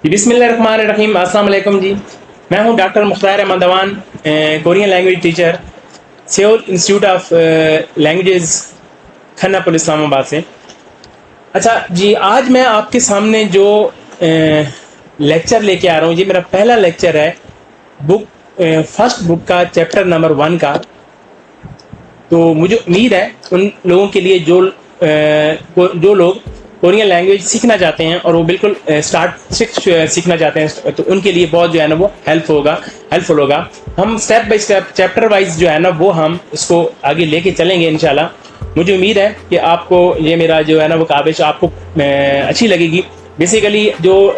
जी बिस्मिल्लाहिर्रहमानिर्रहीम। अस्सलाम वालेकुम जी। मैं हूं doctor Mukhtar Ahmed Awan, Korean language teacher, Seoul Institute of Languages, Khannapur Islamabad से। अच्छा जी, आज मैं आपके सामने जो लेक्चर लेके आ रहा हूँ, ये मेरा पहला लेक्चर है बुक फर्स्ट बुक का, चैप्टर नंबर 1 का। तो मुझे उम्मीद है उन लोगों के लिए जो लोग कोरियन लैंग्वेज सीखना चाहते हैं और वो बिल्कुल सीखना चाहते हैं, तो उनके लिए बहुत जो है ना वो हेल्पफुल होगा। हम step by step, chapter wise जो है ना वो हम इसको आगे लेके चलेंगे इंशाल्लाह। मुझे उम्मीद है कि आपको ये मेरा जो है ना वो काबिश आपको अच्छी लगेगी। बेसिकली जो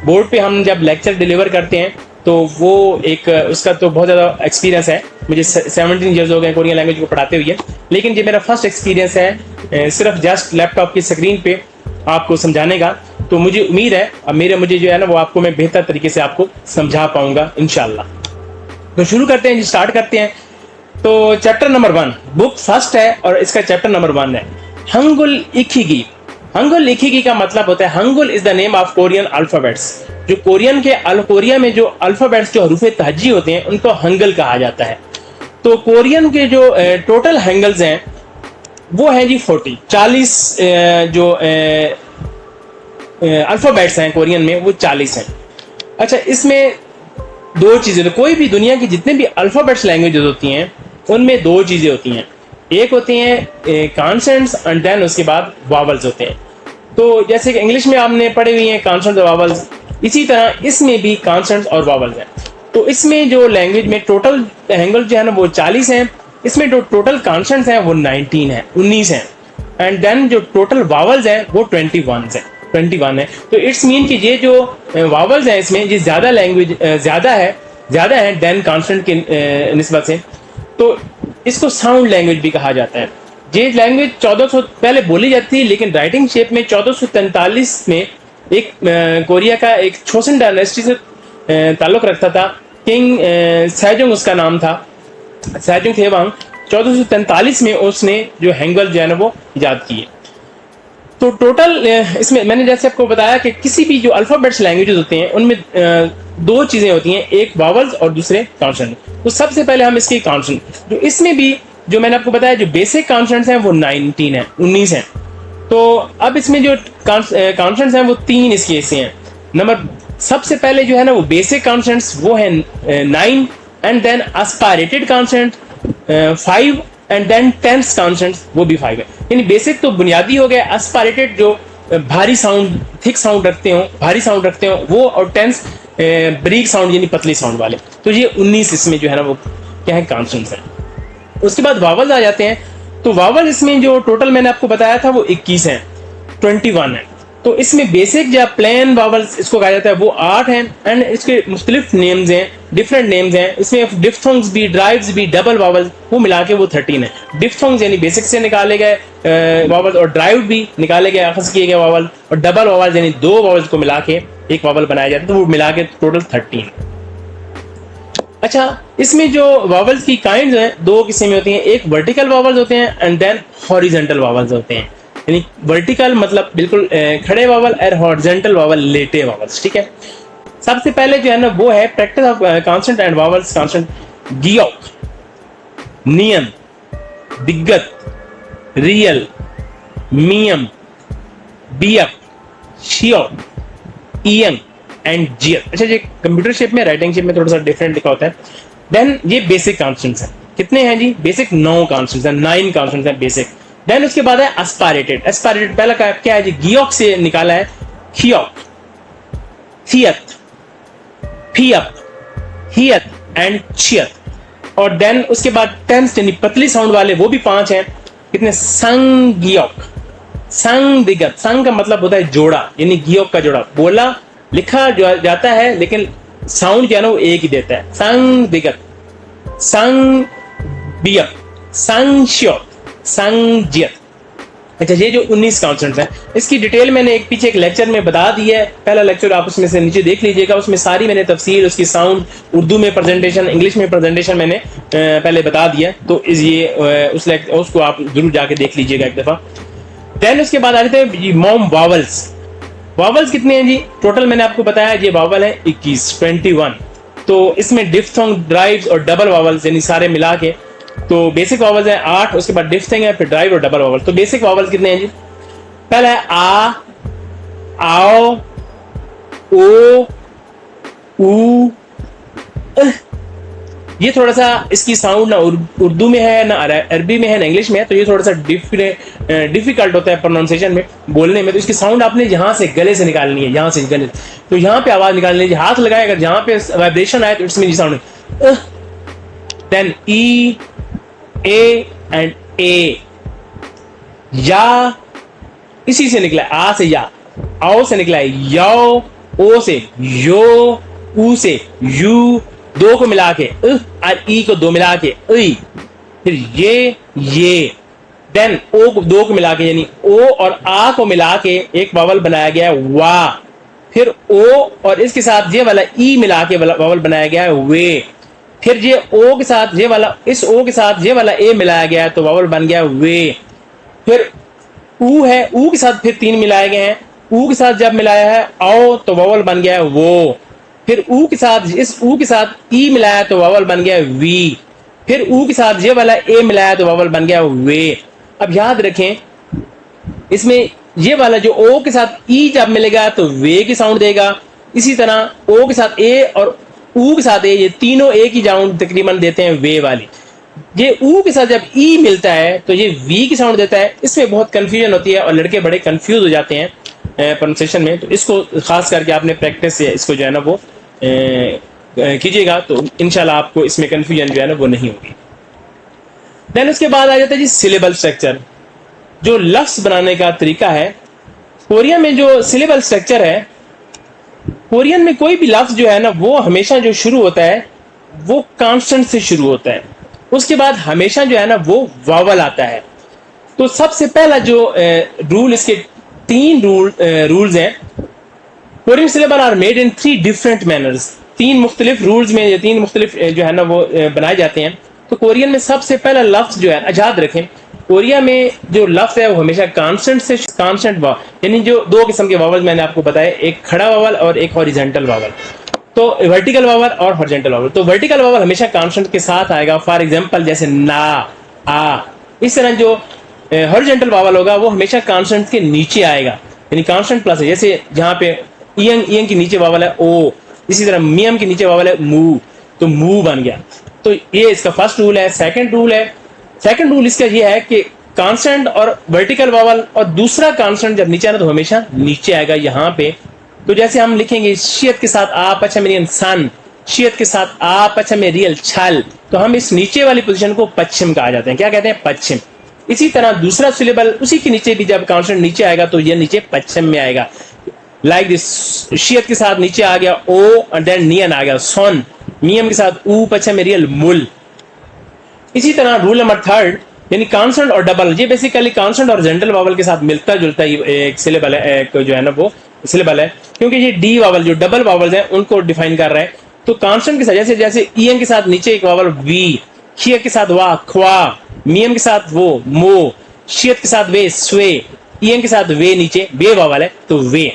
बोर्ड पे हम जब लेक्चर डिलीवर करते हैं तो वो एक उसका तो बहुत ज़्यादा एक्सपीरियंस है। मुझे 17 ईयर्स हो गए कोरियन लैंग्वेज को पढ़ाते हुए, लेकिन ये मेरा फर्स्ट एक्सपीरियंस है सिर्फ जस्ट लैपटॉप की स्क्रीन पे आपको समझाने का। तो मुझे उम्मीद है अब मुझे जो है ना वो आपको मैं बेहतर तरीके से आपको समझा पाऊंगा इंशाल्लाह। तो शुरू करते हैं, स्टार्ट करते हैं। तो चैप्टर नंबर 1 बुक फर्स्ट है और इसका चैप्टर नंबर 1 है हंगुल इखिगी। हंगुल इखिगी का मतलब होता है, hangul is the name of Korean alphabets. जो कोरिया में जो अल्फाबेट्स, जो हरूफ तहजी होते हैं, उनको हंगल कहा जाता है। तो कोरियन के जो टोटल हैंगल्स हैं वो है जी 40 जो अल्फाबेट्स हैं कोरियन में वो 40 हैं। अच्छा, इसमें दो चीजें, तो कोई भी दुनिया की जितने भी अल्फाबेट्स लैंग्वेजेस होती हैं उनमें दो चीजें होती हैं। एक होती हैं कॉन्सोनेंट्स एंड देन उसके बाद वावल्स होते हैं। तो जैसे कि इंग्लिश में आपने पढ़े हुई हैं कॉन्सोनेंट्स और वावल्स, इसी तरह इसमें भी कॉन्सोनेंट्स और वावल्स हैं। तो इसमें जो लैंग्वेज में टोटल हैंगल जो है ना वो 40 हैं। इसमें जो टोटल कॉन्सोनेंट्स हैं वो 19 हैं एंड देन जो टोटल वावल्स हैं वो 21 है। तो इट्स मीन कि ये जो वावल्स हैं इसमें ये ज्यादा है देन कॉन्सोनेंट के निस्बत से। तो इसको साउंड लैंग्वेज भी कहा जाता है। ये लैंग्वेज 1400 पहले बोली जाती थी, लेकिन राइटिंग शेप में 1443 में एक कोरिया का एक छोसन डायनेस्टी से ताल्लुक रखता था। किंग सैजोंग उसका नाम था, सैजोंग थेवांग। 1443 में उसने जो हैंगल जो है ना वो इजाद किए। तो टोटल इसमें मैंने जैसे आपको बताया कि किसी भी जो अल्फाबेट्स लैंग्वेजेस होते हैं उनमें दो चीजें होती हैं, एक वावल्स और दूसरे कॉन्सोनेंट। तो सबसे पहले हम इसकी कॉन्सोनेंट, जो इसमें भी जो मैंने आपको बताया जो बेसिक कॉन्सोनेंट्स हैं वो 19 हैं। तो अब इसमें जो कॉन्सोनेंट्स हैं वो 3 इसके ऐसे हैं। सबसे पहले जो है ना वो बेसिक कॉन्सोनेंट्स वो है 9 and then aspirated consonant 5 and then tense consonants वो भी 5 है। यानी बेसिक तो बुनियादी हो गया, एस्पायरेटेड जो भारी साउंड, थिक साउंड रखते हो वो, और टेंस ब्रीक साउंड यानी पतली साउंड वाले। तो ये 19 इसमें जो है ना वो क्या है कॉन्सोनेंट्स हैं। उसके बाद वावल्स आ जाते हैं। तो वावल इसमें जो टोटल मैंने आपको बताया था वो 21 हैं, 21 है। तो इसमें बेसिक या प्लेन वावल्स इसको कहा जाता है वो 8 हैं एंड इसके मुख्तलिफ नेम्स हैं, डिफरेंट नेम्स हैं। इसमें डिफ्थोंग्स भी, ड्राइव्स भी, डबल वावल्स वो मिला के वो 13 है। डिफ्थोंग्स यानी बेसिक से निकाले गए वावल्स, और ड्राइव भी निकाले गए, अखज़ किए गए वावल, और डबल वावल्स यानी 2 वावल्स को मिला के एक वावल बनाया जाता है, तो वो मिला के टोटल 13। अच्छा, इसमें जो वावल्स की काइंड्स हैं दो किस्म में होती हैं, एक वर्टिकल वावल्स होते हैं एंड देन हॉरिजॉन्टल वावल्स होते हैं। यानी वर्टिकल मतलब बिल्कुल खड़े वावल और हॉरिजॉन्टल वावल लेटे वावल्स, ठीक है। सबसे पहले जो है ना वो है practice of consonant and vowels. Consonant गियोक, नियम, दिग्गत, रियल, मियम, बियक, शियोक, इयंग एंड जियर। अच्छा, ये कंप्यूटर शेप में, राइटिंग शेप में थोड़ा सा डिफरेंट लिखा होता है। देन ये बेसिक कॉन्सोनेंट्स हैं। कितने हैं जी? बेसिक 9 कॉन्सोनेंट्स हैं, 9 कॉन्सोनेंट्स हैं बेसिक। देन उसके बाद है एस्पायरेटेड। एस्पायरेटेड पहला क्या है जी? गियोक से निकाला है, खियोक, थियत, फियप, हियत एंड चियत। और देन उसके बाद टेंस यानी पतली साउंड वाले वो भी 5 हैं। कितने? संग गियोक, संग दिगत। संग का मतलब होता है जोड़ा, यानी गियोक का जोड़ा। बोला लिखा जाता है लेकिन साउंड जो है ना वो एक ही देता है। संग दिगत, संग बियक, संग श्योक, संग जियत। अच्छा, ये जो 19 कॉन्सोनेंट्स हैं इसकी डिटेल मैंने एक पीछे एक लेक्चर में बता दी है। पहला लेक्चर आप उसमें से नीचे देख लीजिएगा, उसमें सारी मैंने तफसील, उसकी साउंड, उर्दू में प्रेजेंटेशन, इंग्लिश में प्रेजेंटेशन मैंने पहले बता दिया। तो ये उसको आप जरूर जाके देख लीजिएगा एक दफा। देन उसके बाद आ जाते हैं मॉम वावल्स। वावल्स कितने हैं जी? टोटल मैंने आपको बताया ये वावल है 21। तो इसमें डिफ्थोंग, ड्राइव्स और डबल वावल्स यानी सारे मिला के तो बेसिक वावल्स है 8, उसके बाद डिफ्थिंग है, फिर ड्राइव और डबल वावल। तो बेसिक वावल्स कितने हैं जी? पहला है आ, आओ, ओ, ऊ, ये थोड़ा सा इसकी साउंड ना उर्दू में है, ना अरबी में है, ना इंग्लिश में है, तो ये थोड़ा सा डिफिकल्ट होता है प्रोनाउंसिएशन में, बोलने में। तो इसकी साउंड आपने यहाँ से गले से निकालनी है, यहाँ से गले, तो यहाँ पे आवाज निकालनी है, हाथ लगाए, अगर जहाँ पे वाइब्रेशन आए तो it's mean sound. Then E, A and A, या इसी से निकला, आ से या, आओ से निकला है यो, ओ से यो, ऊ से यू, दो को मिला के और ई को दो मिला के ई, फिर ये, देन ओ को दो को मिला के यानी ओ और आ को मिला के एक वावल बनाया गया है वा, फिर ओ और इसके साथ ये वाला ई मिला के वावल बनाया गया है वे, फिर ये ओ के साथ ये वाला, इस ओ के साथ ये वाला ए मिलाया गया है तो वावल बन गया वे, फिर ऊ है, ऊ के साथ फिर तीन मिलाए गए हैं, ऊ के साथ जब मिलाया है आओ तो वावल बन गया है वो, फिर ऊ के साथ, इस ऊ के साथ ई मिलाया तो वावल बन गया वी, फिर ऊ के साथ ये वाला ए मिलाया तो वावल बन गया वे। अब याद रखें इसमें ये वाला जो ओ के साथ ई जब मिलेगा तो वे की साउंड देगा, इसी तरह ओ के साथ ए और ऊ के साथ ए, ये तीनों ए की साउंड तकरीबन देते हैं वे वाली। ये ऊ के साथ जब ई मिलता है तो ये वी की साउंड देता है। इसमें बहुत कंफ्यूजन होती है और लड़के बड़े कंफ्यूज हो जाते हैं प्रोनाउंसिएशन में, तो इसको खास करके आपने प्रैक्टिस से इसको जो है ना वो कीजिएगा तो इंशाल्लाह आपको इसमें कंफ्यूजन जो है ना वो नहीं होगी। देन उसके बाद आ जाता है जी सिलेबल स्ट्रक्चर, जो लफ्ज बनाने का तरीका है। कोरियन में जो सिलेबल स्ट्रक्चर है, कोरियन में कोई भी लफ्ज जो है ना वो हमेशा जो शुरू होता है वो कांस्टेंट से शुरू होता है, उसके बाद हमेशा जो है ना वो वावल आता है। तो सबसे पहला जो रूल, इसके तीन रूल्स हैं। Korean syllable are made in 3 different manners, 3 मुख्तलिफ रूल्स में, ये 3 मुख्तलिफ जो है ना वो बनाए जाते हैं। तो कोरियन में सबसे पहला लफ्ज जो है, आजाद रखें, कोरिया में जो लफ्ज है वो हमेशा कांस्टेंट से, कांस्टेंट यानी जो 2 किस्म के वावल मैंने आपको बताया, एक खड़ा वावल और एक हॉरिजॉन्टल वावल। तो वर्टिकल वावल और हॉरिजॉन्टल वावल। तो वर्टिकल वावल हमेशा कांस्टेंट के साथ आएगा, फॉर एग्जांपल जैसे ना, आ। इस तरह जो हॉरिजॉन्टल वावल होगा वो हमेशा कांस्टेंट के नीचे आएगा, यानी कांस्टेंट प्लस है। जैसे जहां पे ईयंग के नीचे वावल है ओ, इसी तरह मियम के नीचे वावल है मू, तो मू बन गया। तो ये इसका फर्स्ट रूल है। सेकंड रूल इसका ये है कि कांस्टेंट और वर्टिकल वावल और दूसरा कांस्टेंट जब नीचे आना तो हमेशा नीचे आएगा यहाँ पे। तो जैसे हम लिखेंगे शियत के साथ आप अच्छा में सन, शियत के साथ आप अच्छा में रियल छल, तो हम इस नीचे वाली पोजीशन को पश्चिम कहा जाते हैं। क्या कहते हैं? पश्चिम। इसी तरह दूसरा सिलेबल उसी के नीचे भी जब कांस्टेंट नीचे आएगा तो ये नीचे पश्चिम में आएगा। लाइक दिस, शियत के साथ नीचे आ गया ओ और देन नियन आ गया सोन, मियम के साथ ऊ पश्चिम में रियल मुल। इसी तरह रूल नंबर 3 यानी कांस्टेंट और डबल, ये बेसिकली कांस्टेंट और जेंटल वावल के साथ मिलता जुलता एक सिलेबल है, एक जो है ना वो सिलेबल है, क्योंकि ये डी वावल जो डबल वावल्स हैं उनको डिफाइन कर रहा है। तो कांस्टेंट के साथ जैसे जैसे ईएम के साथ नीचे एक वावल वी, खिया के साथ वाह ख्वा, मियम के साथ वो मो, शियत के साथ वे स्वे, ईएम के साथ वे नीचे वे वावल है तो वे।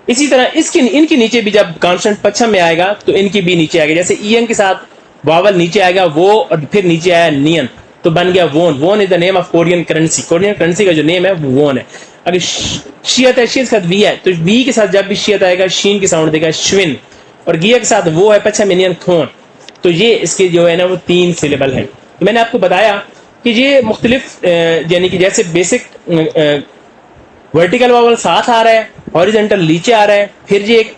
इसी तरह इसके इनके नीचे भी जब कांस्टेंट पश्चिम में आएगा तो इनकी भी नीचे आएगा। जैसे ईएम के साथ वावल नीचे आएगा वो और फिर नीचे आया नियन तो बन गया वोन। वोन is the name of Korean currency. Korean currency का जो नेम है वो वोन है। अगर शियत है, शियत के साथ वी है तो वी के साथ जब भी शियत आएगा शीन की साउंड देगा श्विन, और गिया के साथ वो है पश्चिम में नियन खोन। तो ये इसके जो है ना वो 3 सिलेबल है। तो मैंने आपको बताया कि ये मुख्तलिफ यानी कि जैसे बेसिक वर्टिकल वावल साथ आ रहा है, हॉरिजॉन्टल नीचे आ रहा है, फिर ये एक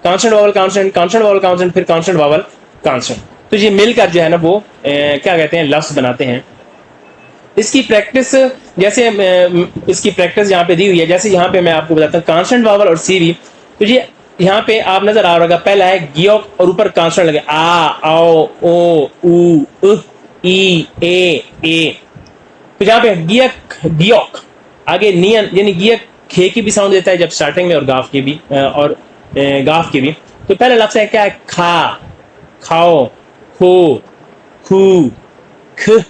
constant vowel constant, constant vowel constant, फिर कांस्टेंट वावल कांस्टेंट। तो ये मिलकर जो है ना वो क्या कहते हैं लफ्ज बनाते हैं। इसकी प्रैक्टिस जैसे इसकी प्रैक्टिस यहाँ पे दी हुई है। जैसे यहाँ पे मैं आपको बताता हूँ कांस्टेंट वावल और सीवी। तो ये यहाँ पे आप नजर आ रहा होगा, पहला है गियोक और ऊपर कांस्टेंट लगे आ, आओ, ओ, ऊ, ई, ए। तो यहाँ पे गियक गियोक, आगे नियन यानी गियक खे की भी साउंड देता है जब स्टार्टिंग में और गाफ की भी और गाफ की भी। तो पहला लफ्ज है क्या है? खा, खाओ, खो, खू, ख,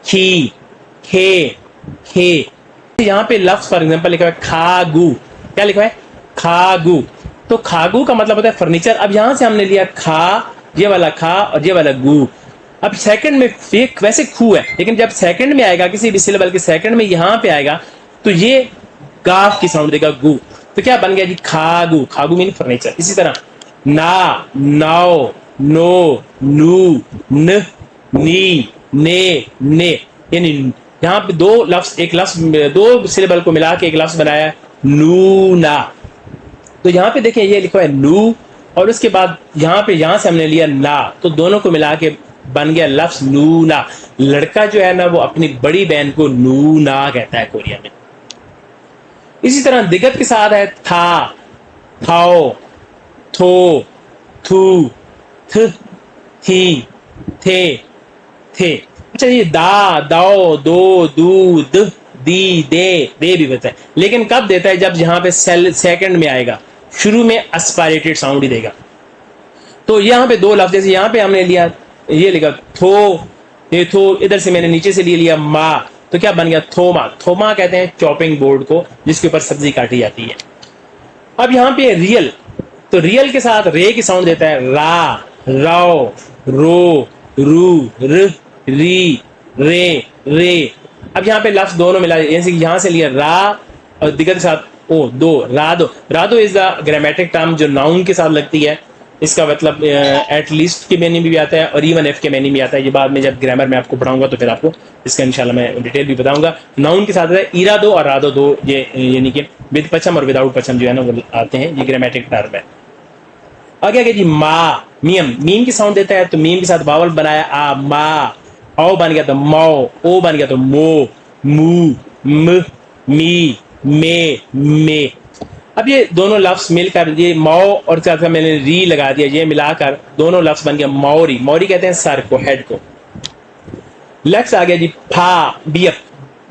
खी, खे, खे। यहाँ पे लफ्ज फॉर एग्जांपल लिखा है खागू। क्या लिखा है? खागु। तो खागु का मतलब होता है फर्नीचर। अब यहां से हमने लिया खा, ये वाला खा और ये वाला गु। अब सेकंड में ये वैसे खू है, लेकिन जब सेकंड में आएगा किसी भी सिलेबल के सेकंड में यहां पे आएगा तो ये गाफ की साउंड देगा, गु। तो क्या बन गया जी, खागु। खागु मीन फर्नीचर। इसी तरह ना, नाओ, नो, नू, न, नी, ने, ने, यानी यहाँ पे दो लफ्ज, एक लफ्ज दो सिलेबल को मिला के एक लफ्ज बनाया, नूना। तो यहाँ पे देखिए ये लिखा है नू, और उसके बाद यहाँ पे यहाँ से हमने लिया ना, तो दोनों को मिला के बन गया लफ्ज नूना। लड़का जो है ना वो अपनी बड़ी बहन को नूना कहता है कोरिया में। इसी तरह दिगत के साथ है था, थाओ, थो, थू, थ, थी, थे, थे। अच्छा ये दा, दाओ, दो, दू, द, दी, दे भी बता है, लेकिन कब देता है, जब यहाँ पे सेकंड में आएगा, शुरू में एस्पायरेटेड साउंड ही देगा। तो यहाँ पे दो लफ्ज, जैसे यहाँ पे हमने लिया, ये लिखा थो, ये थो, इधर से मैंने नीचे से लिया मा, तो क्या बन गया, थोमा। थोमा कहते हैं चॉपिंग बोर्ड को जिसके ऊपर सब्जी काटी जाती है। अब यहाँ पे रियल, तो रियल के साथ रे की साउंड देता है रा, राओ, रो, रू, र, री, रे, रे। अब यहाँ पे लफ्ज दोनों मिला, जैसे कि यहाँ से लिया रा और दिगर के साथ ओ, दो, रादो। रादो इज द ग्रामेटिक टर्म जो नाउन के साथ लगती है। इसका मतलब एट लीस्ट के मैनी में भी आता है और इवन एफ के मैनी में आता है। ये बाद में जब ग्रामर में आपको पढ़ाऊंगा तो फिर आपको इसका इंशाल्लाह मैं डिटेल भी बताऊंगा। नाउन के साथ है इरा दो और रादो दो, ये यानी कि विद पचम और विदाउट पचम जो है ना वो आते हैं, ये ग्रामेटिक टर्म है। आगे आगे जी मा, मीम, मीम की साउंड देता है, तो मीम के साथ वावल बनाया आ, मा, औ बन गया तो मौ, ओ बन गया तो मो, मू, म, मी, मे, मे। अब ये दोनों लफ्ज मिलकर ये मौ और साथ मैंने री लगा दिया, ये मिलाकर दोनों लफ्ज बन गया मौरी। मौरी कहते हैं सर को, हेड को। लेफ्ट आ गया जी फा, बियप।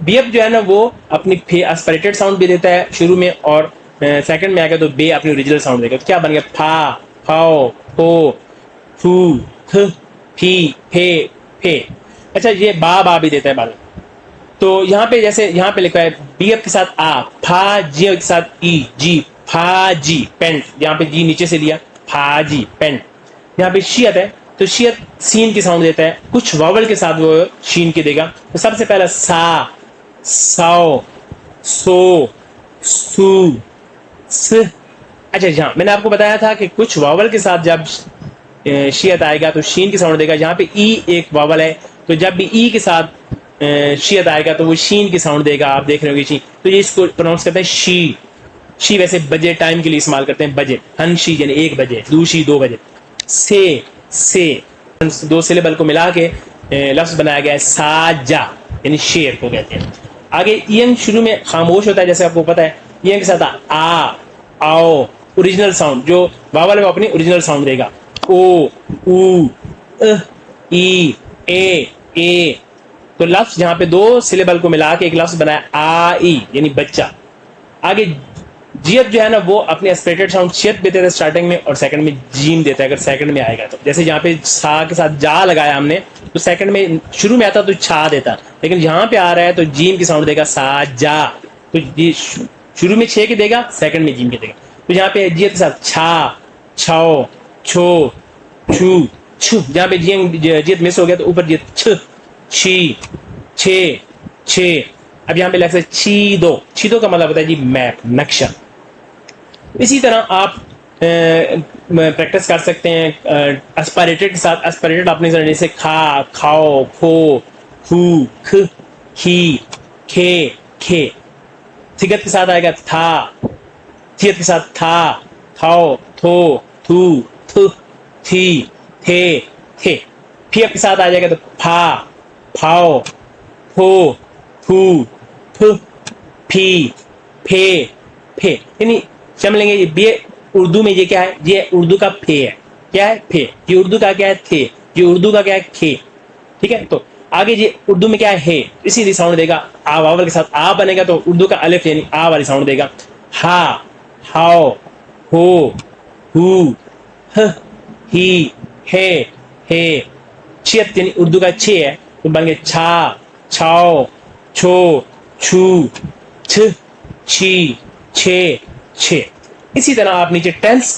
बियप जो है ना वो अपनी एस्पिरेटेड साउंड भी देता है शुरू में, और सेकंड में आ गया तो बे अपनी ओरिजिनल साउंड देगा। तो क्या बन गया, फा, फाओ, फो, फू, थ, फी, फे, फे। अच्छा ये बा भी देता है बाल। तो यहाँ पे जैसे यहाँ पे लिखा है बीएफ के साथ आ, फा जी के साथ ई, जी, फा जी पेंट। यहाँ पे जी नीचे से लिया, फा जी पेंट। यहाँ पे शियत है, तो शियत सीन की साउंड देता है, कुछ वावल के साथ वो शीन की देगा। तो सबसे पहला सा, साओ, सो, सू, स। अच्छा यहाँ मैंने आपको बताया था कि कुछ वावल के साथ जब शियत आएगा तो शीन की साउंड देगा। यहाँ पे ई एक वावल है, तो जब भी ई के साथ शियत आएगा तो वो शीन की साउंड देगा। आप देख रहे होंगे शी, तो ये इसको प्रोनाउंस करते हैं शी। शी वैसे बजे टाइम के लिए इस्तेमाल करते हैं, बजे, हनशी यानी 1 बजे, दूशी 2 बजे। से दो सिलेबल को मिला के लफ्ज बनाया गया है साजा, यानी शेर को कहते हैं। आगे ईएन शुरू में खामोश होता है, जैसे आपको पता है। ईएन के साथ आ, आओ, ओरिजिनल साउंड, जो वावल है वो अपनी ओरिजिनल साउंड देगा। ओ, ऊ, ई, ए। तो लफ्ज यहाँ पे दो सिलेबल को मिला के एक लफ्ज बनाया आ, ई, यानी बच्चा। आगे जियत जो है ना वो अपने एस्पिरेटेड साउंड शियत देते थे स्टार्टिंग में, और सेकंड में जीम देता है अगर सेकंड में आएगा तो। जैसे यहाँ पे सा के साथ जा लगाया हमने, तो सेकंड में शुरू में आता तो छा देता, लेकिन यहाँ पे आ रहा है तो जीम की साउंड देगा सा जा। तो ये शुरू में छे के देगा, सेकंड में जीम के देगा। तो यहाँ पे जियत के साथ छा, छो, छो, छू, छू। जहाँ पे जियत मिस हो गया तो ऊपर जियत छ, छी, छे, छे। अब यहाँ पे लगता है छीदो। छीदो का मतलब होता है जी मैप, नक्शा। इसी तरह आप प्रैक्टिस कर सकते हैं एस्पिरेटेड के साथ। एस्पिरेटेड आपने जैसे खा, खाओ, खो, खू, ख, खी, खे, खे। थिगत के साथ आएगा था, थियत के साथ था, थाओ, थो, थू, थ, थी, थे, थे। फियत के साथ आ जाएगा तो फा, फाओ, फो, फू, फ, फी, फे, फे। यानी समझ लेंगे ये उर्दू में ये क्या है, ये उर्दू का फे है। क्या है, फे। ये उर्दू का क्या है, थे। ये उर्दू का क्या है, खे। ठीक है, तो आगे ये उर्दू में क्या है, हे। इसी साउंड देगा, आ वावल के साथ आ बनेगा तो उर्दू का अलिफ यानी आ वाली साउंड देगा। हा, हाओ, हो, हु, ह, ही, हे। छियत यानी उर्दू का छे है, तो बन गए छा, छाओ, छो, छू, छ, छी, छे, छे। इसी तरह आप नीचे टेंस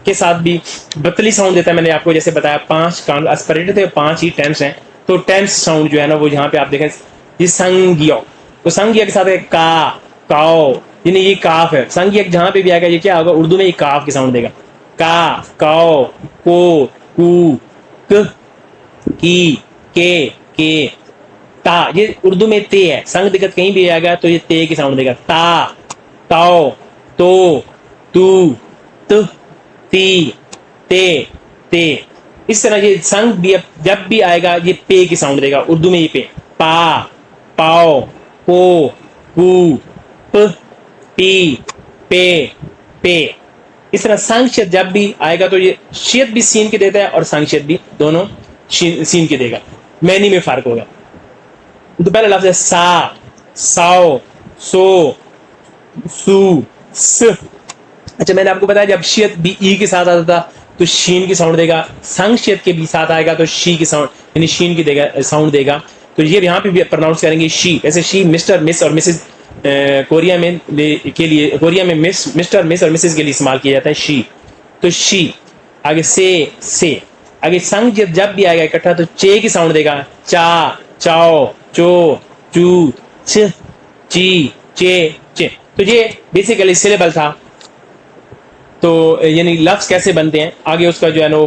के साथ भी बतली साउंड देता है। मैंने आपको जैसे बताया 5 कान एस्पिरेटेड थे, 5 ही टेंस हैं। तो टेंस साउंड जो है ना वो यहाँ पे आप देखें, ये संज्ञक, तो संज्ञक के साथ है का, काओ, यानी ये काफ है। संज्ञक जहां पे भी आएगा ये क्या होगा, उर्दू में ये काफ की साउंड देगा। का, काओ, को, कू, क, की, के, ता, ये उर्दू में ते है। संग दिक्कत कहीं भी आएगा तो ये ते की साउंड देगा। ता, ताओ, तो, तू, त, ती, ते। इस तरह ये संग भी जब भी आएगा ये पे की साउंड देगा। उर्दू में ये पे, पा, पाओ, पो, पू, प, पी, पे। इस तरह संक्षेप जब भी आएगा तो ये शेद भी सीन के देता है और संक्षेप भी, दोनों सीन के देगा। मैनी में फर्क होगा। तो पहला लफ्ज है सा, साओ, सो, सू, स। अच्छा, मैंने आपको बताया जब शेद भी ई के साथ आता था तो शीन की साउंड देगा। संक्षेद के भी साथ आएगा तो शी की साउंड, यानी शीन की देगा साउंड देगा। तो ये यहाँ पे भी प्रोनाउंस करेंगे शी। ऐसे शी मिस्टर, मिस और मिसेज कोरिया में के लिए, कोरिया में मिस्टर, मिस और मिसेज के लिए इस्तेमाल किया जाता है शी। तो शी, आगे से, आगे संग जब भी आएगा इकट्ठा तो चे की साउंड देगा। चा, चाओ, चो, चू, च, ची, चे। तो ये बेसिकली सिलेबल था। तो यानी लफ्ज कैसे बनते हैं आगे उसका जो है ना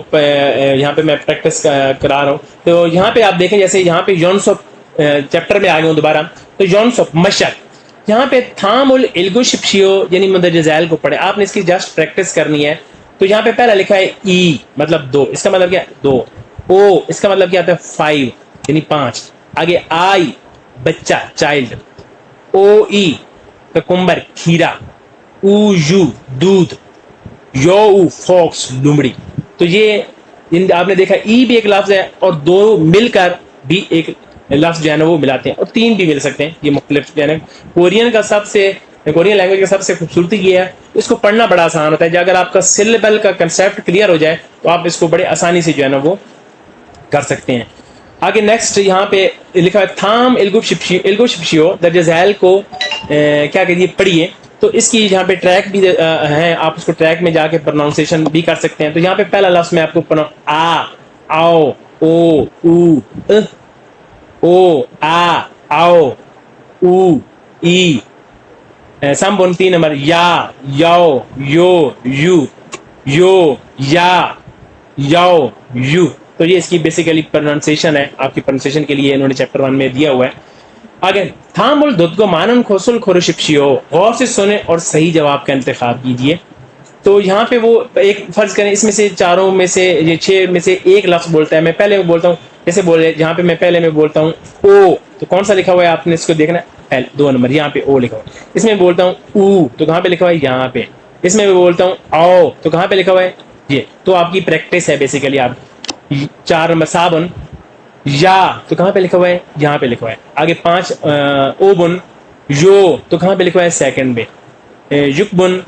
यहाँ पे मैं प्रैक्टिस करा रहा हूँ। तो यहाँ पे आप देखें, जैसे यहाँ पे यौन्स ऑफ चैप्टर में आ गए हूँ दोबारा। तो यौन्स ऑफ मशक, यहाँ पे थामुल इल्गु शिप्शियो यानी मंदर जैल को पढ़े। आपने इसकी जस्ट प्रैक्टिस करनी है। तो यहाँ पे पहला लिखा है ई, मतलब 2, इसका मतलब क्या, 2। ओ, इसका मतलब क्या आता है, 5 यानी 5। आगे आई, बच्चा, चाइल्ड। ओ ई, ककुम्बर, खीरा। ऊ यू, दूध। यो, फॉक्स, लोमड़ी। तो ये आपने देखा ई भी एक लफ्ज है और 2 मिलकर भी एक लफ्ज जो है ना वो मिलाते हैं, और 3 भी मिल सकते हैं। ये मुख्तलिफ जो है ना कोरियन लैंग्वेज का सबसे खूबसूरती ये है, इसको पढ़ना बड़ा आसान होता है। अगर आपका सिलेबल का कंसेप्ट क्लियर हो जाए तो आप इसको बड़े आसानी से जो है ना वो कर सकते हैं। आगे नेक्स्ट यहाँ पे लिखा है थाम इल्गु शिप्शियो द जज़ैल को क्या कहिए पढ़िए। तो इसकी यहाँ पे ट्रैक भी है, आप उसको ट्रैक में जाके प्रोनाउंसिएशन भी कर सकते हैं। तो यहाँ पे पहला लफ्ज मैं आपको आ, आओ, ओ, ऊ, ओ, आ, आओ, ऊ, ई। संबोधन 3 नंबर या, यो, यो, यू, यो, या, यो, यू। तो ये इसकी बेसिकली प्रोनाउंसिएशन है। आपकी प्रोनाउंसिएशन के लिए इन्होंने चैप्टर 1 में दिया हुआ है। आगे थामुल दुद को मानन खोसुल खोरशिप्शियो, गौर से सुने और सही जवाब का इंतखाब कीजिए। तो यहाँ पे वो एक फर्ज करें, इसमें से चारों में से, ये 6 में से एक लफ्ज बोलता है। मैं पहले बोलता हूँ, जैसे बोले जहाँ पे मैं पहले में बोलता हूँ ओ, तो कौन सा लिखा हुआ है आपने इसको देखना है, 2 नंबर, यहाँ पे ओ लिखा हुआ है। इसमें बोलता हूँ ऊ, तो कहाँ पे लिखा हुआ है, यहाँ पे। इसमें मैं बोलता हूँ आओ, तो कहाँ पे लिखा हुआ है, ये। तो आपकी प्रैक्टिस है बेसिकली। आप 4 नंबर साबुन, या, तो कहाँ पे लिखा हुआ है, यहाँ पे लिखा हुआ है। आगे 5 ओबुन, यो, तो कहाँ पे लिखा हुआ है, सेकंड में। युकबुन,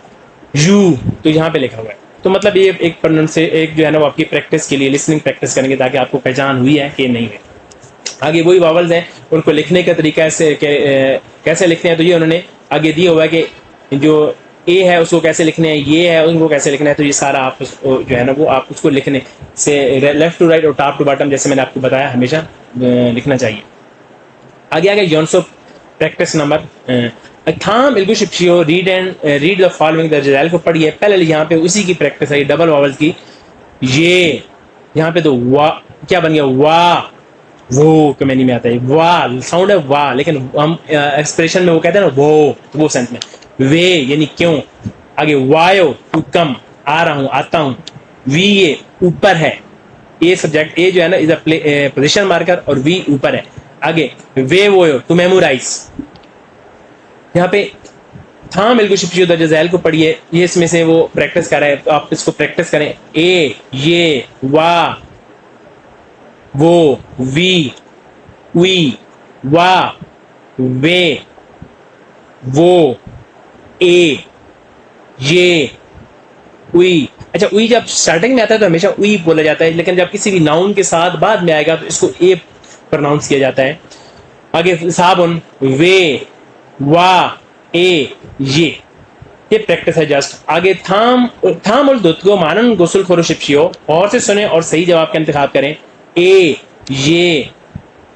यू, तो यहाँ पे लिखा हुआ है। तो मतलब ये एक एक जो है ना वो आपकी प्रैक्टिस के लिए लिसनिंग प्रैक्टिस करेंगे ताकि आपको पहचान हुई है कि नहीं है। आगे वही वावल्स हैं, उनको लिखने का तरीका कैसे लिखते हैं। तो ये उन्होंने आगे दिया हुआ है कि जो ए है उसको कैसे लिखने हैं, ये है उनको कैसे लिखना है। तो ये सारा आप जो है ना वो आप उसको लिखने से लेफ्ट टू राइट और टॉप टू बॉटम, जैसे मैंने आपको बताया, हमेशा लिखना चाहिए। आगे यौन्स ऑफ प्रैक्टिस नंबर थाम इल्गु शिप्शियो रीड द फॉलोइंग द जज़ैल को पढ़िए। पहले यहाँ पे उसी की प्रैक्टिस है, डबल वावल्स की। ये यहाँ पे तो वा क्या बन गया, वाह, वो कमेनी में आता है, वाह साउंड है वाह, लेकिन हम एक्सप्रेशन में वो कहते हैं ना वो, तो वो सेंस में वे यानी क्यों। आगे वायो, टू कम, आ रहा हूं, आता हूं। वी, ये ऊपर है, ए सब्जेक्ट, ए जो है ना इज अ पोजीशन मार्कर और वी ऊपर है। आगे वे वो, टू मेमोराइज। यहाँ पे था बिल्कुल शिप्शियो द जज़ैल को पढ़िए, ये इसमें से वो प्रैक्टिस कर रहे हैं, तो आप इसको प्रैक्टिस करें। ए, ये, वाह, वो, वी, वी, वाह, वे, वो, ए, ये, उई। अच्छा, उई जब स्टार्टिंग में आता है तो हमेशा उई बोला जाता है, लेकिन जब किसी भी नाउन के साथ बाद में आएगा तो इसको ए प्रोनाउंस किया जाता है। आगे साबुन, वे, वा, ए, ये। ये प्रैक्टिस है जस्ट। आगे थाम थाम और दुत को मानन गुसल खोरोशिप्शियो, और से सुने और सही जवाब का इंतखाब करें। ए, ये,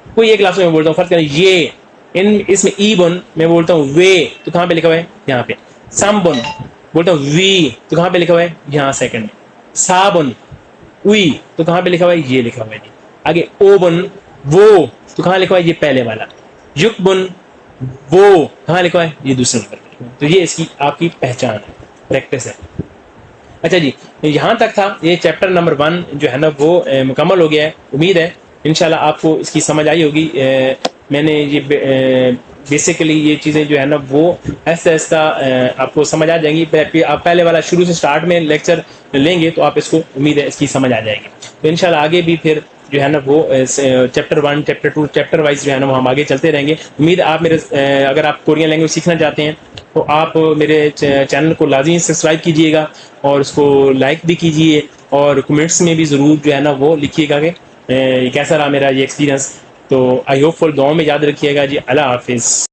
कोई एक लफ्ज में बोलता हूँ, फर्ज करें ये, इन इसमें ई बुन मैं बोलता हूँ वे, तो कहाँ पे लिखा हुआ है? यहाँ पे। सामबुन बोलता हूँ वी, तो कहाँ पे लिखा हुआ है? यहाँ सेकंड में। साबुन उई, तो कहाँ पे लिखा हुआ है? ये लिखा हुआ है। आगे ओबुन वो, तो कहाँ लिखा हुआ है? ये पहले वाला। युकबुन वो, कहाँ लिखा हुआ है? ये दूसरे नंबर पे। तो ये इसकी आपकी पहचान है, प्रैक्टिस है। अच्छा जी, यहाँ तक था। ये चैप्टर नंबर 1 जो है ना वो मुकम्मल हो गया है। उम्मीद है इंशाल्लाह आपको इसकी समझ आई होगी। मैंने ये बेसिकली ये चीज़ें जो है ना वो ऐसा ऐसा आपको समझ आ जाएंगी। आप पहले वाला शुरू से स्टार्ट में लेक्चर लेंगे तो आप इसको, उम्मीद है इसकी समझ आ जाएगी। तो इंशाल्लाह आगे भी फिर जो है ना वो चैप्टर 1, चैप्टर 2, चैप्टर वाइज जो है ना वो हम आगे चलते रहेंगे। उम्मीद है आप मेरे अगर आप कोरियन लैंग्वेज सीखना चाहते हैं तो आप मेरे चैनल को लाजमी सब्सक्राइब कीजिएगा और उसको लाइक भी कीजिए, और कमेंट्स में भी ज़रूर जो है ना वो लिखिएगा कि कैसा रहा मेरा ये एक्सपीरियंस। तो आई होप फुल दुआ में याद रखिएगा जी। अल्लाह हाफिज़।